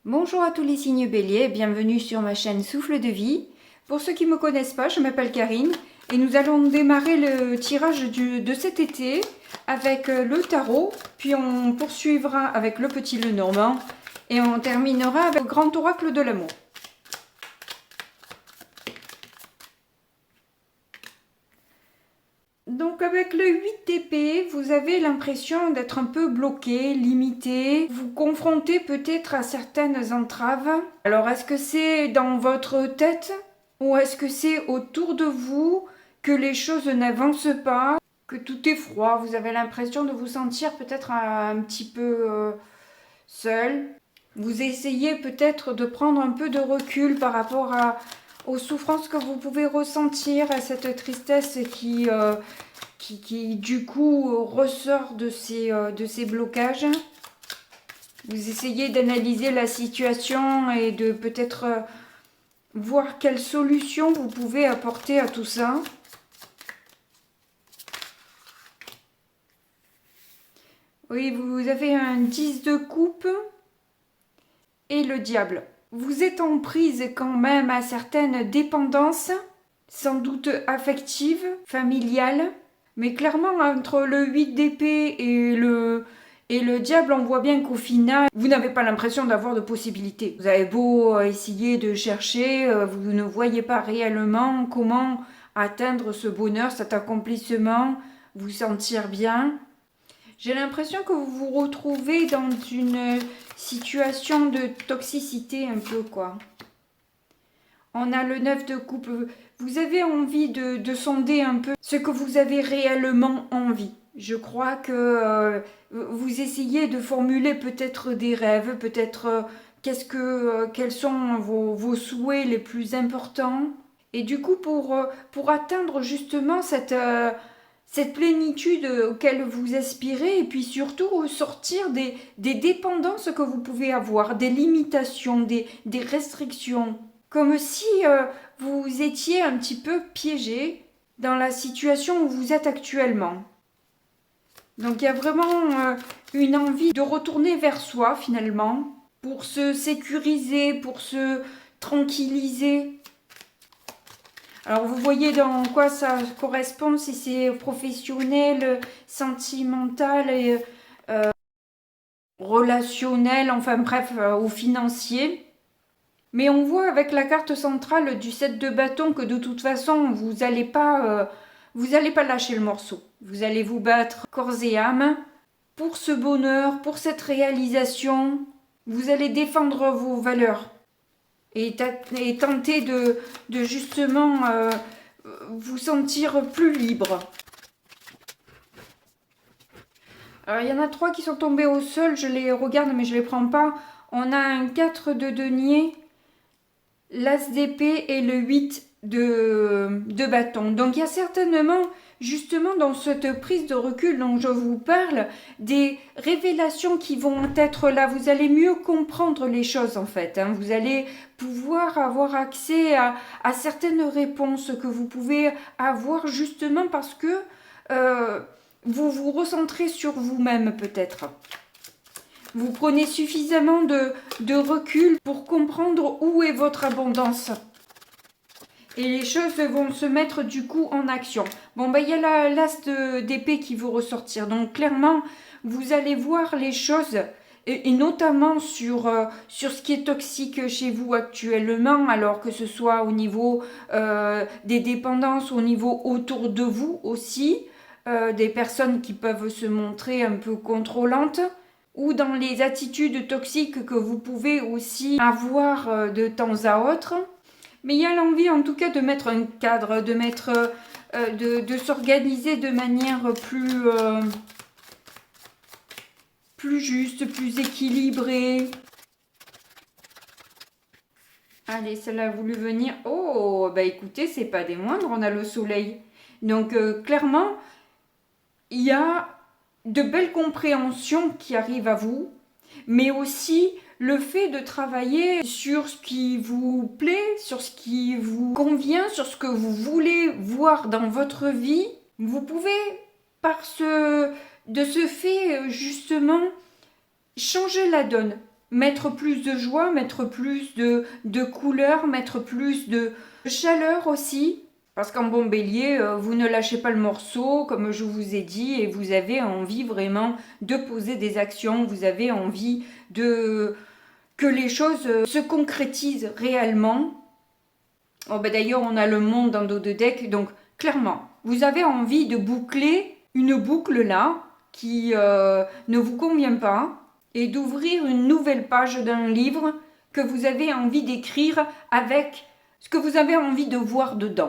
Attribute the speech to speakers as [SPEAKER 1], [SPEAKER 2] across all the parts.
[SPEAKER 1] Bonjour à tous les signes béliers, bienvenue sur ma chaîne Souffle de vie. Pour ceux qui ne me connaissent pas, je m'appelle Karine et nous allons démarrer le tirage de cet été avec le tarot, puis on poursuivra avec le petit Lenormand et on terminera avec le grand oracle de l'amour. Donc avec le 8 d'épée, vous avez l'impression d'être un peu bloqué, limité, vous confrontez peut-être à certaines entraves. Alors est-ce que c'est dans votre tête ou est-ce que c'est autour de vous que les choses n'avancent pas, que tout est froid, vous avez l'impression de vous sentir peut-être un petit peu seul. Vous essayez peut-être de prendre un peu de recul par rapport aux souffrances que vous pouvez ressentir, à cette tristesse qui du coup ressort de ces blocages. Vous essayez d'analyser la situation et de peut-être voir quelle solution vous pouvez apporter à tout ça. Oui, vous avez un 10 de coupe et le diable. Vous êtes en prise quand même à certaines dépendances, sans doute affectives, familiales. Mais clairement, entre le 8 d'épée et le diable, on voit bien qu'au final, vous n'avez pas l'impression d'avoir de possibilités. Vous avez beau essayer de chercher, vous ne voyez pas réellement comment atteindre ce bonheur, cet accomplissement, vous sentir bien. J'ai l'impression que vous vous retrouvez dans une situation de toxicité un peu, quoi. On a le 9 de coupe. Vous avez envie de sonder un peu ce que vous avez réellement envie. Je crois que vous essayez de formuler peut-être des rêves, peut-être quels sont vos souhaits les plus importants. Et du coup, pour atteindre justement cette plénitude auquel vous aspirez, et puis surtout sortir des dépendances que vous pouvez avoir, des limitations, des restrictions. Comme si vous étiez un petit peu piégé dans la situation où vous êtes actuellement. Donc il y a vraiment une envie de retourner vers soi finalement, pour se sécuriser, pour se tranquilliser. Alors vous voyez dans quoi ça correspond, si c'est professionnel, sentimental, et, relationnel, enfin bref, ou financier. Mais on voit avec la carte centrale du 7 de bâton que de toute façon, vous n'allez pas lâcher le morceau. Vous allez vous battre corps et âme pour ce bonheur, pour cette réalisation. Vous allez défendre vos valeurs et tenter de justement vous sentir plus libre. Alors, il y en a 3 qui sont tombés au sol, je les regarde mais je les prends pas. On a un 4 de denier, l'as d'épée et le 8 de bâton. Donc il y a certainement, justement dans cette prise de recul dont je vous parle, des révélations qui vont être là. Vous allez mieux comprendre les choses en fait. Vous allez pouvoir avoir accès à certaines réponses que vous pouvez avoir justement parce que vous vous recentrez sur vous-même peut-être. Vous prenez suffisamment de recul pour comprendre où est votre abondance. Et les choses vont se mettre du coup en action. Bon, il y a l'as d'épée qui va ressortir. Donc clairement, vous allez voir les choses, et notamment sur ce qui est toxique chez vous actuellement, alors que ce soit au niveau des dépendances, au niveau autour de vous aussi, des personnes qui peuvent se montrer un peu contrôlantes, ou dans les attitudes toxiques que vous pouvez aussi avoir de temps à autre. Mais il y a l'envie en tout cas de mettre un cadre, de s'organiser de manière plus juste, plus équilibrée. Allez, celle-là a voulu venir. Oh, écoutez, c'est pas des moindres, on a le soleil. Donc clairement, il y a de belles compréhensions qui arrivent à vous, mais aussi le fait de travailler sur ce qui vous plaît, sur ce qui vous convient, sur ce que vous voulez voir dans votre vie. Vous pouvez, de ce fait, justement, changer la donne. mettre plus de joie, mettre plus de couleurs, mettre plus de chaleur aussi. Parce qu'en bon bélier, vous ne lâchez pas le morceau, comme je vous ai dit, et vous avez envie vraiment de poser des actions, vous avez envie que les choses se concrétisent réellement. Oh ben d'ailleurs, on a le monde dans dos de deck, donc clairement, vous avez envie de boucler une boucle là qui ne vous convient pas et d'ouvrir une nouvelle page d'un livre que vous avez envie d'écrire avec ce que vous avez envie de voir dedans.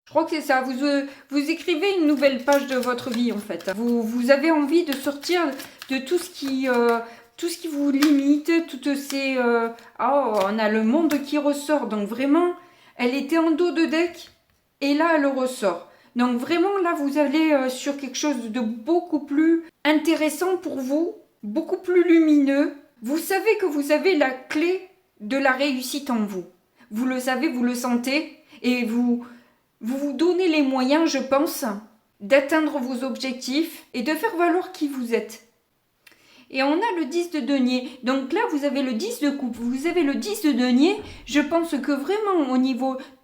[SPEAKER 1] Je crois que c'est ça, vous écrivez une nouvelle page de votre vie en fait. Vous avez envie de sortir de tout ce qui vous limite, toutes ces... Oh, on a le monde qui ressort, donc vraiment, elle était en dos de deck et là elle ressort. Donc vraiment là vous allez sur quelque chose de beaucoup plus intéressant pour vous, beaucoup plus lumineux. Vous savez que vous avez la clé de la réussite en vous. Vous le savez, vous le sentez et vous vous donnez les moyens, je pense, d'atteindre vos objectifs et de faire valoir qui vous êtes. Et on a le 10 de denier. Donc là, vous avez le 10 de coupe, vous avez le 10 de denier. Je pense que vraiment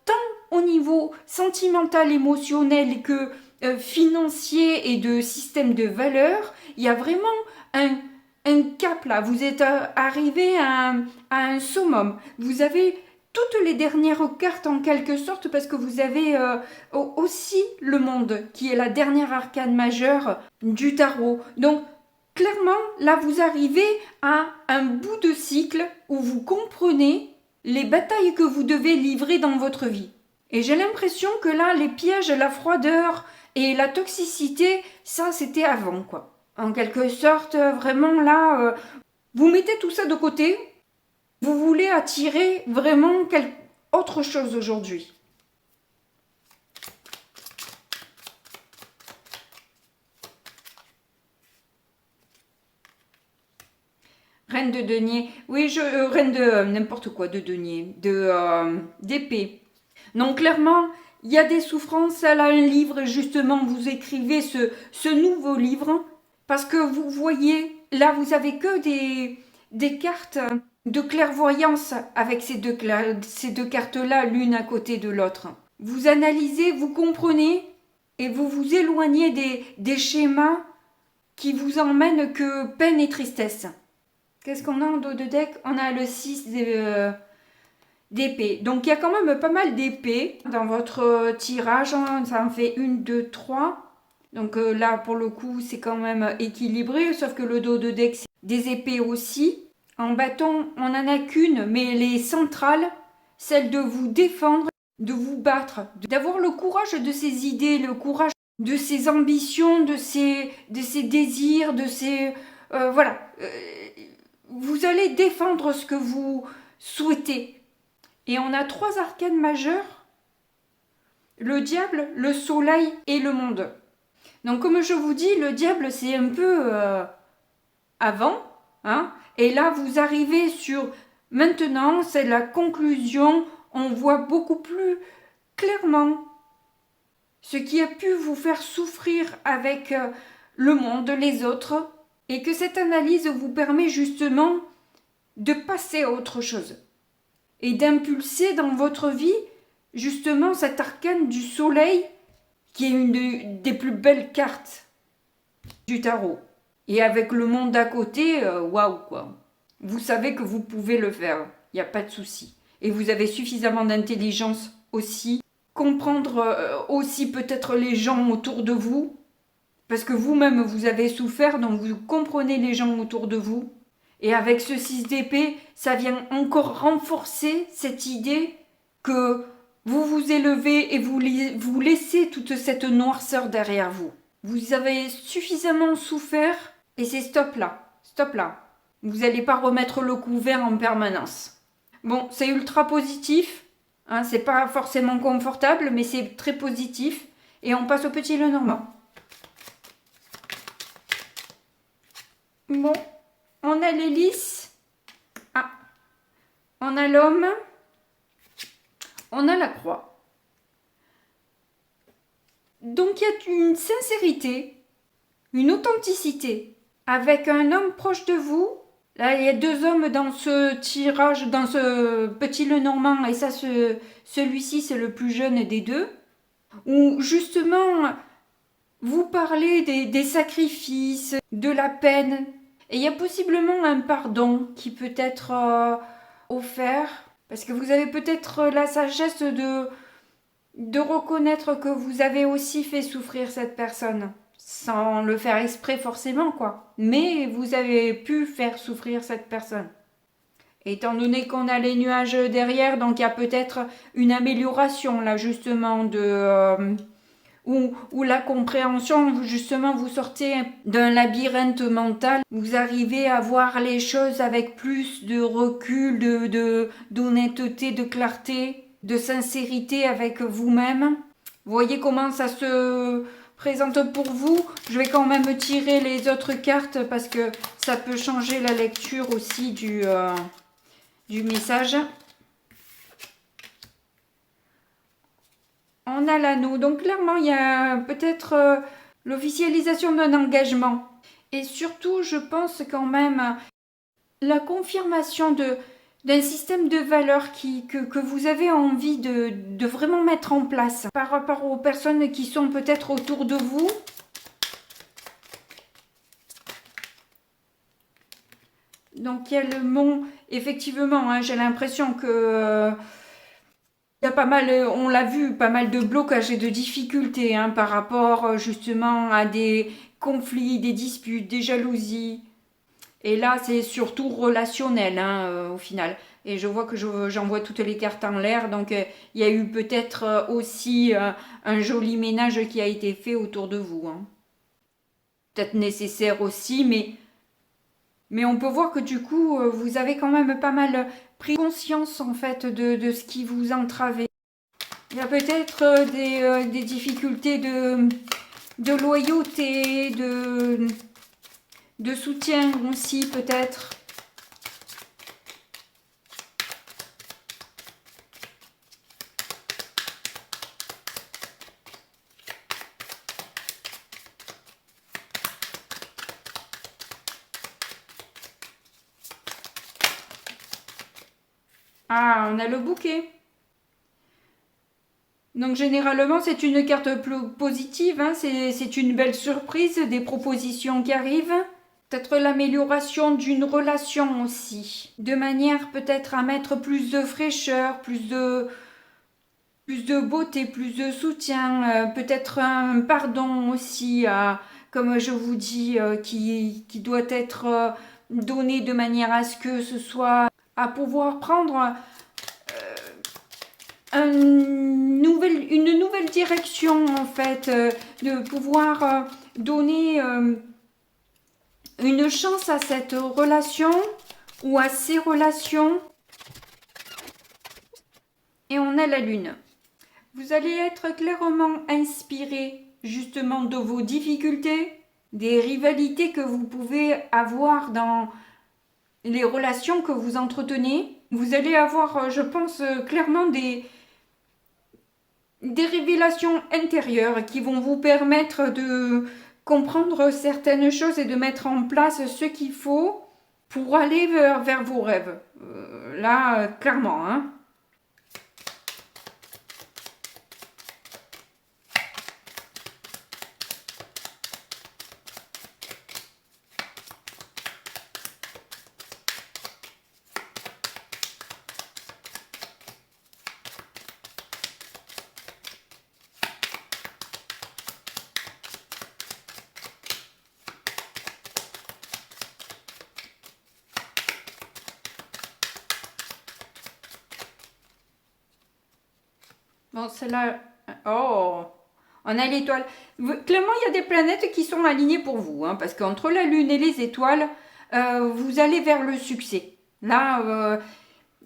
[SPEAKER 1] tant au niveau sentimental, émotionnel que financier et de système de valeurs, il y a vraiment un cap là. Vous êtes arrivé à un summum. Vous avez toutes les dernières cartes en quelque sorte parce que vous avez aussi le monde qui est la dernière arcane majeure du tarot. Donc clairement, là, vous arrivez à un bout de cycle où vous comprenez les batailles que vous devez livrer dans votre vie. Et j'ai l'impression que là, les pièges, la froideur et la toxicité, ça, c'était avant, quoi. En quelque sorte, vraiment, là, vous mettez tout ça de côté. Vous voulez attirer vraiment autre chose aujourd'hui. Reine de denier. Oui, reine de n'importe quoi, de denier, d'épée. Donc clairement, il y a des souffrances. Elle a un livre, justement, vous écrivez ce nouveau livre. Parce que vous voyez, là, vous avez que des cartes de clairvoyance avec ces deux cartes-là, l'une à côté de l'autre. Vous analysez, vous comprenez et vous vous éloignez des schémas qui vous emmènent que peine et tristesse. Qu'est-ce qu'on a en dos de deck? On a le 6 d'épée. Donc il y a quand même pas mal d'épées dans votre tirage. Ça en fait 1, 2, 3. Donc là pour le coup c'est quand même équilibré. Sauf que le dos de deck c'est des épées aussi. En bâton on n'en a qu'une. Mais les centrales, celle de vous défendre, de vous battre, d'avoir le courage de ses idées, le courage de ses ambitions, de ses désirs, de ses... voilà. Vous allez défendre ce que vous souhaitez. Et on a 3 arcanes majeures. Le diable, le soleil et le monde. Donc comme je vous dis, le diable c'est un peu avant. Hein, et là vous arrivez sur... Maintenant c'est la conclusion. On voit beaucoup plus clairement ce qui a pu vous faire souffrir avec le monde, les autres. Et que cette analyse vous permet justement de passer à autre chose. Et d'impulser dans votre vie justement cet arcane du soleil qui est une des plus belles cartes du tarot. Et avec le monde à côté, waouh quoi. Vous savez que vous pouvez le faire, il n'y a pas de souci. Et vous avez suffisamment d'intelligence aussi, comprendre aussi peut-être les gens autour de vous. Parce que vous-même, vous avez souffert, donc vous comprenez les gens autour de vous. Et avec ce 6 d'épée, ça vient encore renforcer cette idée que vous vous élevez et vous laissez toute cette noirceur derrière vous. Vous avez suffisamment souffert et c'est stop là. Stop là. Vous n'allez pas remettre le couvert en permanence. Bon, c'est ultra positif. Hein, c'est pas forcément confortable, mais c'est très positif. Et on passe au petit Lenormand. Bon, on a l'hélice. Ah, on a l'homme. On a la croix. Donc il y a une sincérité, une authenticité avec un homme proche de vous Là, il y a deux hommes dans ce tirage, dans ce petit Lenormand, et ça, celui-ci, c'est le plus jeune des deux, où justement, vous parlez des sacrifices, de la peine, et il y a possiblement un pardon qui peut être offert, parce que vous avez peut-être la sagesse de reconnaître que vous avez aussi fait souffrir cette personne, sans le faire exprès forcément, quoi. Mais vous avez pu faire souffrir cette personne. Étant donné qu'on a les nuages derrière, donc il y a peut-être une amélioration là justement ou la compréhension, justement vous sortez d'un labyrinthe mental, vous arrivez à voir les choses avec plus de recul, d'honnêteté, de clarté, de sincérité avec vous-même. Vous voyez comment ça se présente pour vous. Je vais quand même tirer les autres cartes parce que ça peut changer la lecture aussi du message. On a l'anneau. Donc clairement, il y a peut-être l'officialisation d'un engagement. Et surtout, je pense quand même la confirmation d'un système de valeurs que vous avez envie de vraiment mettre en place par rapport aux personnes qui sont peut-être autour de vous. Donc il y a le mont, effectivement, hein, j'ai l'impression que il y a pas mal, on l'a vu, pas mal de blocages et de difficultés hein, par rapport justement à des conflits, des disputes, des jalousies. Et là, c'est surtout relationnel hein, au final. Et je vois que j'envoie toutes les cartes en l'air. Donc, il y a eu peut-être aussi un joli ménage qui a été fait autour de vous. Hein. Peut-être nécessaire aussi, mais on peut voir que du coup, vous avez quand même pas mal pris conscience en fait de ce qui vous entravait. Il y a peut-être des difficultés de loyauté, de soutien aussi peut-être. Ah, on a le bouquet. Donc généralement c'est une carte positive, hein, c'est une belle surprise, des propositions qui arrivent. Peut-être l'amélioration d'une relation aussi, de manière peut-être à mettre plus de fraîcheur, plus de beauté, plus de soutien, peut-être un pardon aussi, comme je vous dis, qui doit être donné de manière à ce que ce soit à pouvoir prendre une nouvelle direction en fait, de pouvoir donner une chance à cette relation ou à ces relations. Et on a la lune. Vous allez être clairement inspiré justement de vos difficultés, des rivalités que vous pouvez avoir dans les relations que vous entretenez. Vous allez avoir, je pense, clairement des révélations intérieures qui vont vous permettre de comprendre certaines choses et de mettre en place ce qu'il faut pour aller vers vos rêves. Là, clairement, hein. Bon, celle-là... Oh, on a l'étoile. Clairement, il y a des planètes qui sont alignées pour vous, hein, parce qu'entre la Lune et les étoiles, vous allez vers le succès. Là,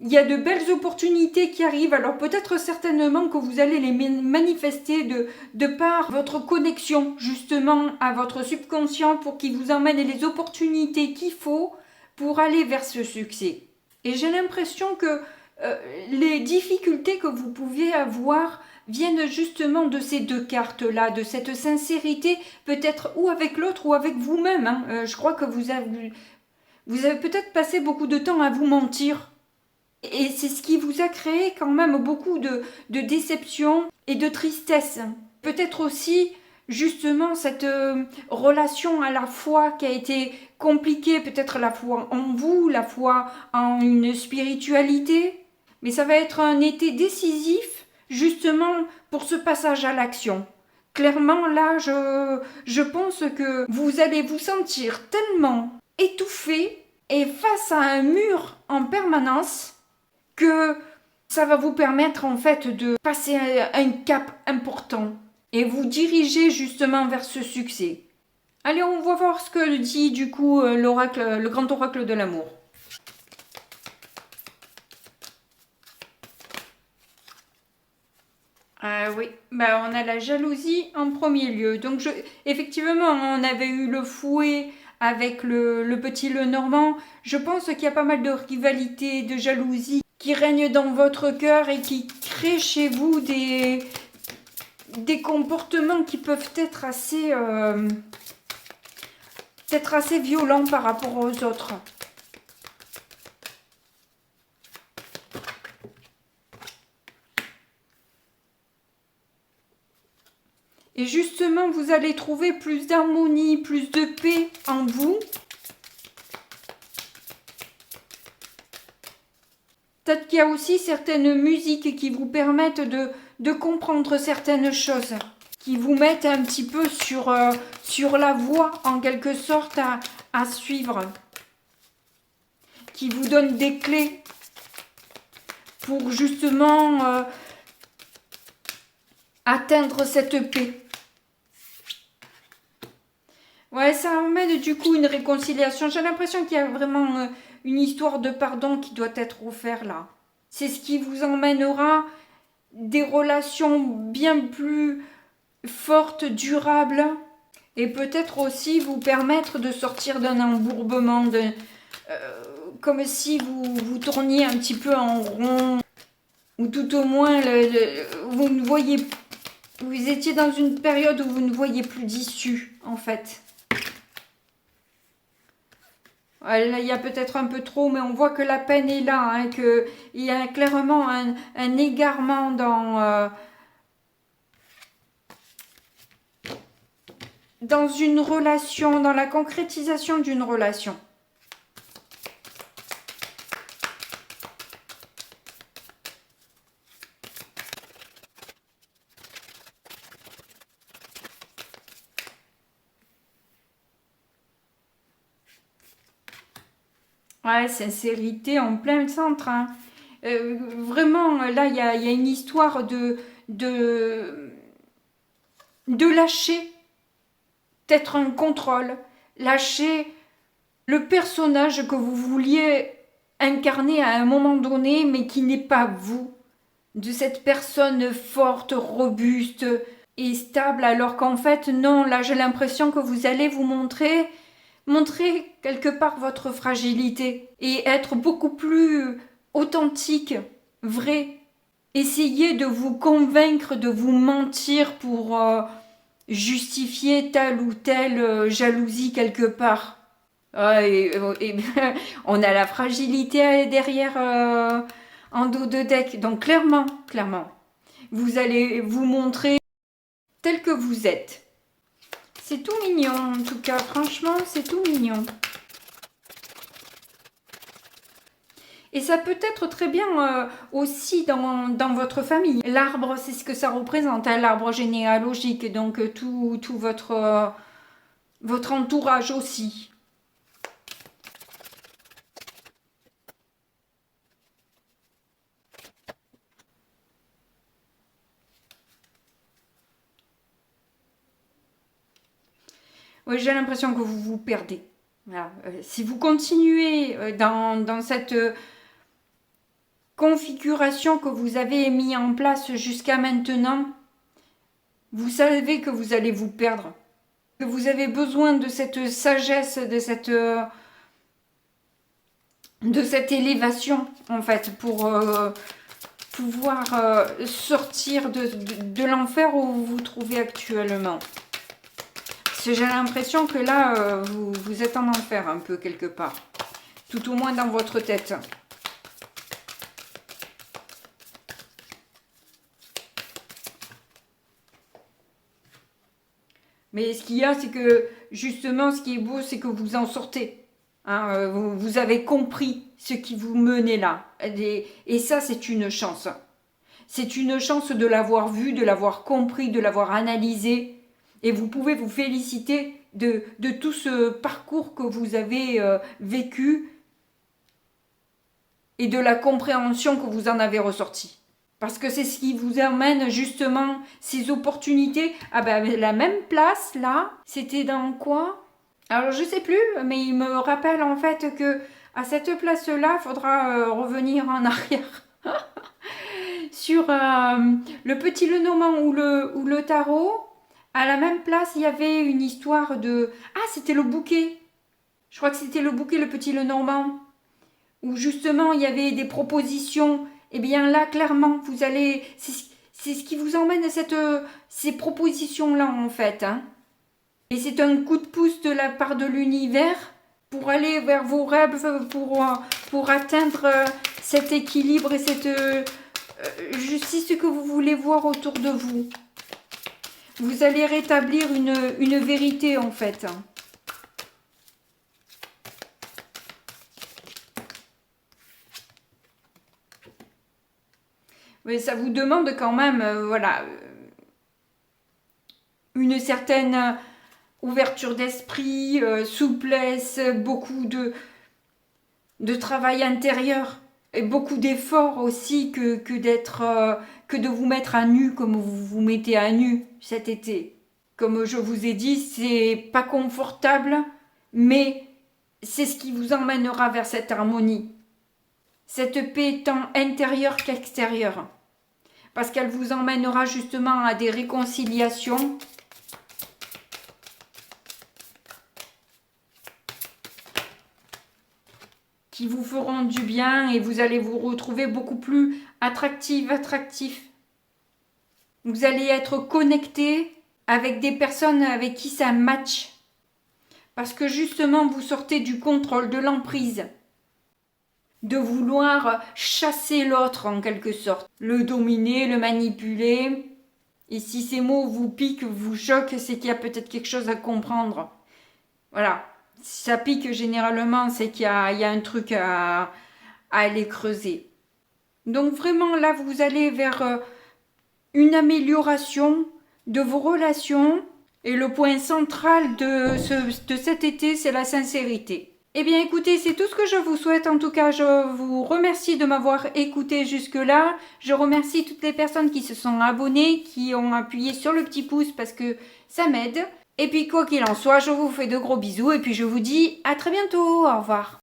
[SPEAKER 1] il y a de belles opportunités qui arrivent. Alors peut-être certainement que vous allez les manifester de par votre connexion justement à votre subconscient pour qu'il vous emmène les opportunités qu'il faut pour aller vers ce succès. Et j'ai l'impression que les difficultés que vous pouviez avoir viennent justement de ces deux cartes-là, de cette sincérité, peut-être ou avec l'autre ou avec vous-même. Hein. Je crois que Vous avez peut-être passé beaucoup de temps à vous mentir. Et c'est ce qui vous a créé quand même beaucoup de déception et de tristesse. Peut-être aussi justement cette relation à la fois qui a été compliquée, peut-être la foi en vous, la foi en une spiritualité. Mais ça va être un été décisif justement pour ce passage à l'action. Clairement, là, je pense que vous allez vous sentir tellement étouffé et face à un mur en permanence que ça va vous permettre en fait de passer un cap important et vous diriger justement vers ce succès. Allez, on va voir ce que dit du coup l'oracle, le grand oracle de l'amour. Oui, bah, on a la jalousie en premier lieu. Donc effectivement, on avait eu le fouet avec le petit Lenormand. Je pense qu'il y a pas mal de rivalité, de jalousie qui règne dans votre cœur et qui crée chez vous des comportements qui peuvent être assez violents par rapport aux autres. Et justement, vous allez trouver plus d'harmonie, plus de paix en vous. Peut-être qu'il y a aussi certaines musiques qui vous permettent de comprendre certaines choses, qui vous mettent un petit peu sur la voie, en quelque sorte, à suivre, qui vous donnent des clés pour justement atteindre cette paix. Ouais, ça emmène du coup une réconciliation. J'ai l'impression qu'il y a vraiment une histoire de pardon qui doit être offerte là. C'est ce qui vous emmènera des relations bien plus fortes, durables, et peut-être aussi vous permettre de sortir d'un embourbement, comme si vous tourniez un petit peu en rond, ou tout au moins vous ne voyez, vous étiez dans une période où vous ne voyez plus d'issue en fait. Là, il y a peut-être un peu trop, mais on voit que la peine est là, hein, qu'il y a clairement un égarement dans une relation, dans la concrétisation d'une relation. Ouais, sincérité en plein centre. Hein. Vraiment, là, il y a une histoire de lâcher peut-être un contrôle, lâcher le personnage que vous vouliez incarner à un moment donné, mais qui n'est pas vous. De cette personne forte, robuste et stable, alors qu'en fait, non, là, j'ai l'impression que vous allez vous montrer quelque part votre fragilité et être beaucoup plus authentique, vrai. Essayez de vous convaincre, de vous mentir pour justifier telle ou telle jalousie quelque part. On a la fragilité derrière en dos de deck. Donc clairement, vous allez vous montrer tel que vous êtes. C'est tout mignon, en tout cas, franchement, c'est tout mignon. Et ça peut être très bien aussi dans votre famille. L'arbre, c'est ce que ça représente, hein, l'arbre généalogique, donc tout votre entourage aussi. Oui, j'ai l'impression que vous vous perdez. Voilà. Si vous continuez dans cette configuration que vous avez mis en place jusqu'à maintenant, vous savez que vous allez vous perdre. Que vous avez besoin de cette sagesse, de cette élévation, en fait, pour pouvoir sortir de l'enfer où vous vous trouvez actuellement. Parce que j'ai l'impression que là, vous êtes en enfer un peu quelque part. tout au moins dans votre tête. Mais ce qu'il y a, c'est que justement, ce qui est beau, c'est que vous en sortez. Hein, vous avez compris ce qui vous menait là. Et ça, c'est une chance. C'est une chance de l'avoir vu, de l'avoir compris, de l'avoir analysé. Et vous pouvez vous féliciter de tout ce parcours que vous avez vécu et de la compréhension que vous en avez ressorti. Parce que c'est ce qui vous amène justement ces opportunités. Ah ben la même place là, c'était dans quoi? Alors je sais plus, mais il me rappelle en fait que à cette place-là, il faudra revenir en arrière. Sur le petit Lenormand ou le tarot, à la même place, il y avait une histoire de... Ah, c'était le bouquet. Je crois que c'était le bouquet, le petit Lenormand. Où justement, il y avait des propositions. Eh bien là, clairement, vous allez... C'est ce qui vous emmène à ces propositions-là, en fait. Hein. Et c'est un coup de pouce de la part de l'univers pour aller vers vos rêves, pour atteindre cet équilibre et cette justice que vous voulez voir autour de vous. Vous allez rétablir une vérité, en fait. Mais ça vous demande quand même, voilà, une certaine ouverture d'esprit, souplesse, beaucoup de travail intérieur et beaucoup d'efforts aussi que de vous mettre à nu comme vous vous mettez à nu cet été. Comme je vous ai dit, c'est pas confortable, mais c'est ce qui vous emmènera vers cette harmonie. Cette paix tant intérieure qu'extérieure. Parce qu'elle vous emmènera justement à des réconciliations. Qui vous feront du bien et vous allez vous retrouver beaucoup plus attractif. Vous allez être connecté avec des personnes avec qui ça match. Parce que justement, vous sortez du contrôle, de l'emprise. De vouloir chasser l'autre en quelque sorte. Le dominer, le manipuler. Et si ces mots vous piquent, vous choquent, c'est qu'il y a peut-être quelque chose à comprendre. Voilà. Si ça pique généralement, c'est qu'il y a un truc à aller creuser. Donc vraiment là, vous allez vers une amélioration de vos relations. Et le point central de cet été, c'est la sincérité. Eh bien écoutez, c'est tout ce que je vous souhaite. En tout cas, je vous remercie de m'avoir écouté jusque-là. Je remercie toutes les personnes qui se sont abonnées, qui ont appuyé sur le petit pouce parce que ça m'aide. Et puis quoi qu'il en soit, je vous fais de gros bisous et puis je vous dis à très bientôt. Au revoir.